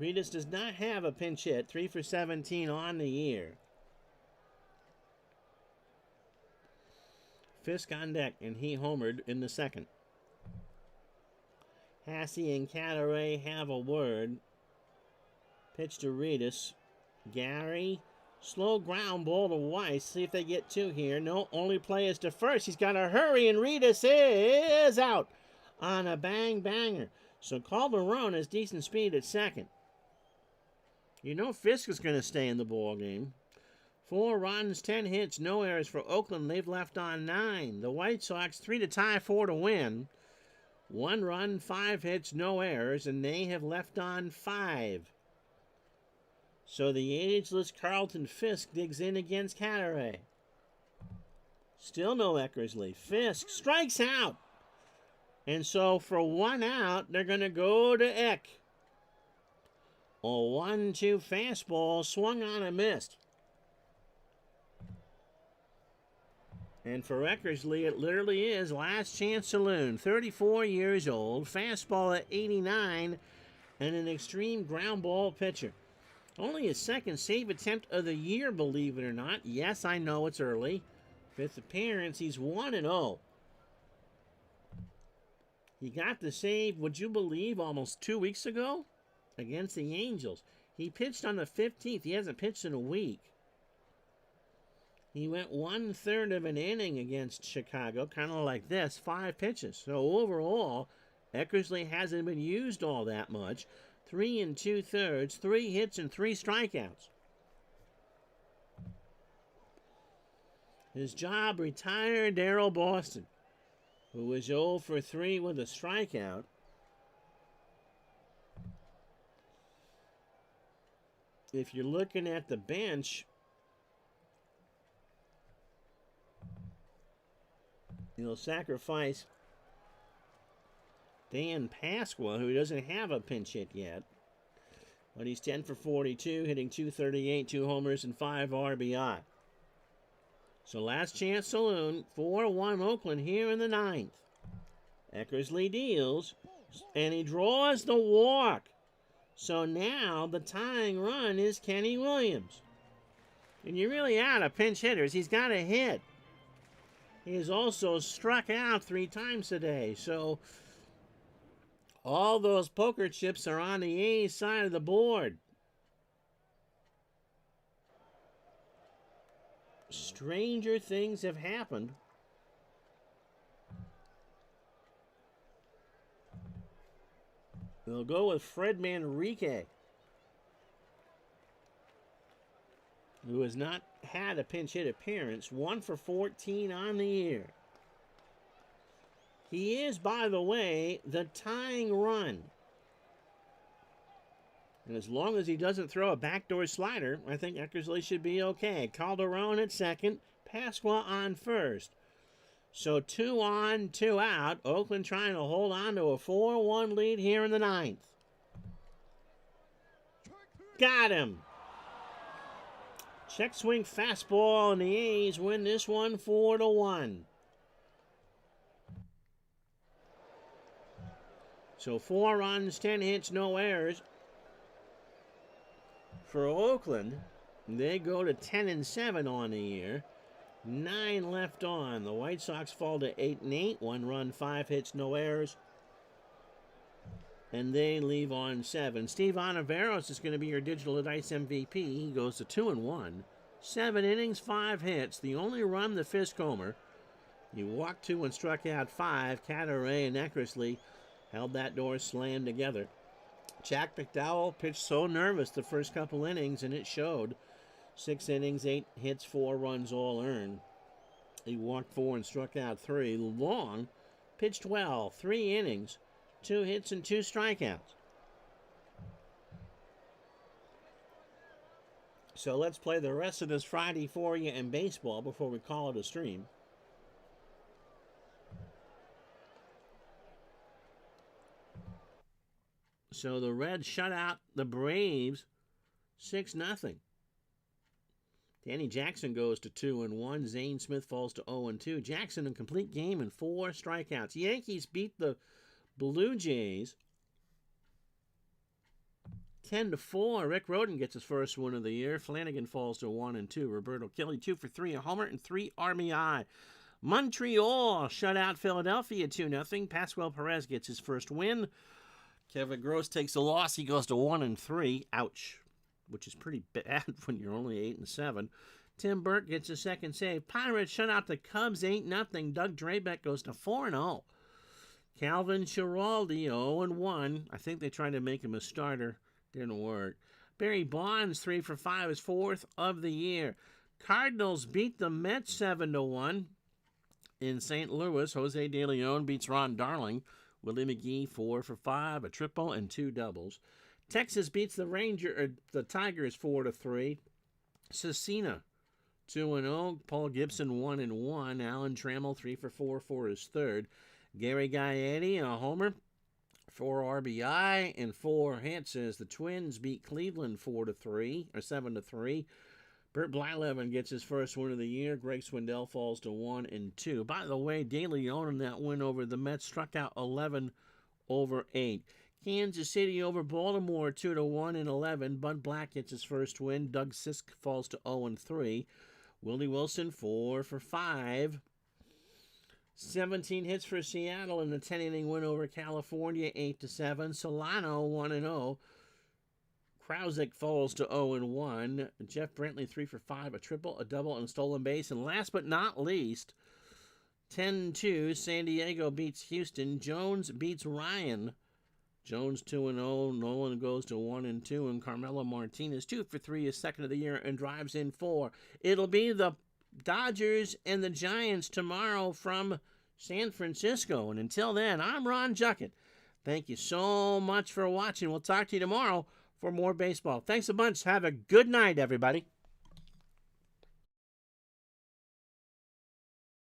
Reedus does not have a pinch hit. 3 for 17 on the year. Fisk on deck, and he homered in the 2nd. Hassey and Cadaret have a word. Pitch to Reedus. Gary. Slow ground ball to Weiss. See if they get 2 here. No, only play is to first. He's got to hurry, and Reedus is out on a bang-banger. So Calderon has decent speed at 2nd. You know Fisk is going to stay in the ball game. 4 runs, 10 hits, no errors for Oakland. They've left on 9. The White Sox 3 to tie, 4 to win. 1 run, 5 hits, no errors, and they have left on 5. So the ageless Carlton Fisk digs in against Cadaret. Still no Eckersley. Fisk strikes out. And so for 1 out, they're going to go to Eck. A 1-2 fastball swung on and missed. And for Eckersley, it literally is last chance saloon. 34 years old, fastball at 89, and an extreme ground ball pitcher. Only his 2nd save attempt of the year, believe it or not. Yes, I know it's early. 5th appearance, he's 1-0. He got the save, would you believe, almost 2 weeks ago against the Angels. He pitched on the 15th. He hasn't pitched in a week. He went 1/3 of an inning against Chicago, kind of like this, 5 pitches. So overall, Eckersley hasn't been used all that much. 3 2/3, 3 hits and 3 strikeouts. His job, retired Darrell Boston, who was 0 for 3 with a strikeout. If you're looking at the bench, you'll sacrifice Dan Pasqua, who doesn't have a pinch hit yet. But he's 10 for 42, hitting .238, 2 homers, and 5 RBI. So last chance saloon, 4-1 Oakland here in the 9th. Eckersley deals, and he draws the walk. So now the tying run is Kenny Williams. And you're really out of pinch hitters. He's got a hit. He has also struck out 3 times today. So all those poker chips are on the A's side of the board. Stranger things have happened. We'll go with Fred Manrique, who has not had a pinch hit appearance. 1 for 14 on the year. He is, by the way, the tying run. And as long as he doesn't throw a backdoor slider, I think Eckersley should be okay. Calderon at second, Pasqua on first. So 2 on, 2 out. Oakland trying to hold on to a 4-1 lead here in the 9th. Got him. Check swing fastball, and the A's win this one 4-1. So 4 runs, 10 hits, no errors. For Oakland, they go to 10-7 on the year. 9 left on. The White Sox fall to 8-8. 1 run, 5 hits, no errors. And they leave on 7. Steve Ontiveros is going to be your Digital Dice MVP. He goes to 2-1. 7 innings, 5 hits. The only run, the Fisk homer. He walked 2 and struck out 5. Cadaret and Eckersley held that door slammed together. Jack McDowell pitched so nervous the first couple innings, and it showed. 6 innings, 8 hits, 4 runs all earned. He walked 4 and struck out 3. Long pitched well, 3 innings, 2 hits and 2 strikeouts. So let's play the rest of this Friday for you in baseball before we call it a stream. So the Reds shut out the Braves 6-0. Danny Jackson goes to 2-1. Zane Smith falls to 0-2. Jackson in complete game and 4 strikeouts. Yankees beat the Blue Jays 10-4. Rick Rhoden gets his first win of the year. Flanagan falls to 1-2. Roberto Kelly 2 for 3, a homer and 3 RBI. Montreal shut out Philadelphia 2-0. Pascual Perez gets his first win. Kevin Gross takes a loss. He goes to 1-3. Ouch. Which is pretty bad when you're only 8-7. Tim Burke gets a second save. Pirates shut out the Cubs 8-0. Doug Drabeck goes to 4-0. Calvin Schiraldi 0-1. I think they tried to make him a starter. Didn't work. Barry Bonds 3 for 5, his 4th of the year. Cardinals beat the Mets 7-1. In St. Louis, Jose De Leon beats Ron Darling. Willie McGee 4 for 5, a triple and 2 doubles. Texas beats the Tigers 4-3. Cecina 2-0. Paul Gibson 1-1. Alan Trammell 3 for 4 for his 3rd. Gary Gaetti a homer, 4 RBI and 4 hits as the Twins beat Cleveland 7-3. Bert Blyleven gets his first win of the year. Greg Swindell falls to 1-2. By the way, De Leon in that win over the Mets struck out 11 over 8. Kansas City over Baltimore 2-1 in 11. Bud Black gets his first win. Doug Sisk falls to 0-3. Willie Wilson 4 for 5. 17 hits for Seattle in the 10-inning win over California 8-7. Solano 1-0. Krausick falls to 0-1. Jeff Brantley 3 for 5, a triple, a double, and a stolen base. And last but not least, 10-2, San Diego beats Houston. Jones beats Ryan. Jones 2-0. Nolan goes to 1-2, and Carmelo Martinez 2 for 3, his 2nd of the year, and drives in 4. It'll be the Dodgers and the Giants tomorrow from San Francisco. And until then, I'm Ron Juckett. Thank you so much for watching. We'll talk to you tomorrow for more baseball. Thanks a bunch. Have a good night, everybody.